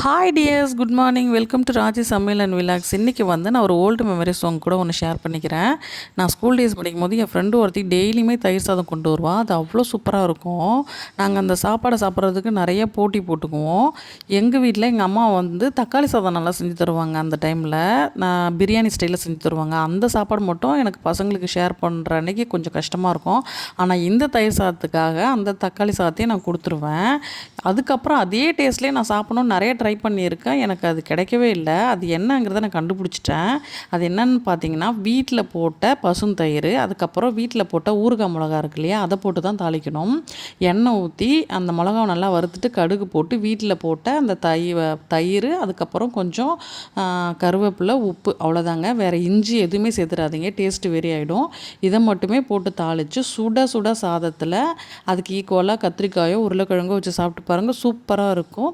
Hi tears, good morning. Welcome to Raji சமையல் and vlogs. இன்றைக்கி நான் ஒரு ஓல்டு மெமரிஸ் சாங் கூட ஒன்று ஷேர் பண்ணிக்கிறேன். நான் ஸ்கூல் டேஸ் படிக்கும்போது என் ஃப்ரெண்டு ஒருத்தி டெய்லியுமே தயிர் சாதம் கொண்டு வருவாள். அது அவ்வளோ சூப்பராக இருக்கும். நாங்கள் அந்த சாப்பாடை சாப்பிட்றதுக்கு நிறைய போட்டி போட்டுக்குவோம். எங்கள் வீட்டில் எங்கள் அம்மா தக்காளி சாதம் நல்லா செஞ்சு தருவாங்க. அந்த டைமில் நான் பிரியாணி ஸ்டைலில் செஞ்சு தருவாங்க. அந்த சாப்பாடு மட்டும் எனக்கு பசங்களுக்கு ஷேர் பண்ணுற அன்றைக்கி கொஞ்சம் கஷ்டமாக இருக்கும். ஆனால் இந்த தயிர் சாதத்துக்காக அந்த தக்காளி சாதத்தையும் நான் கொடுத்துருவேன். அதுக்கப்புறம் அதே டேஸ்ட்லேயே நான் சாப்பிடணும்னு நிறைய ட்ரை பண்ணியிருக்கேன். எனக்கு அது கிடைக்கவே இல்லை. அது என்னங்கிறத நான் கண்டுபிடிச்சிட்டேன். அது என்னன்னு பார்த்தீங்கன்னா, வீட்டில் போட்ட பசுந்தயிர், அதுக்கப்புறம் வீட்டில் போட்ட ஊறுகாய் மிளகா இருக்கு இல்லையா, அதை போட்டு தான் தாளிக்கணும். எண்ணெய் ஊற்றி அந்த மிளகாவை நல்லா வறுத்துட்டு கடுகு போட்டு வீட்டில் போட்ட அந்த தயிர், அதுக்கப்புறம் கொஞ்சம் கருவேப்பிலை, உப்பு, அவ்வளோதாங்க. வேறு இஞ்சி எதுவுமே சேர்த்துடாதீங்க, டேஸ்ட்டு வெரி ஆகிடும். இதை மட்டுமே போட்டு தாளித்து சுட சுட சாதத்தில் அதுக்கு ஈக்குவலாக கத்திரிக்காயோ உருளைக்கிழங்கோ வச்சு சாப்பிட்டு பாருங்கள், சூப்பராக இருக்கும்.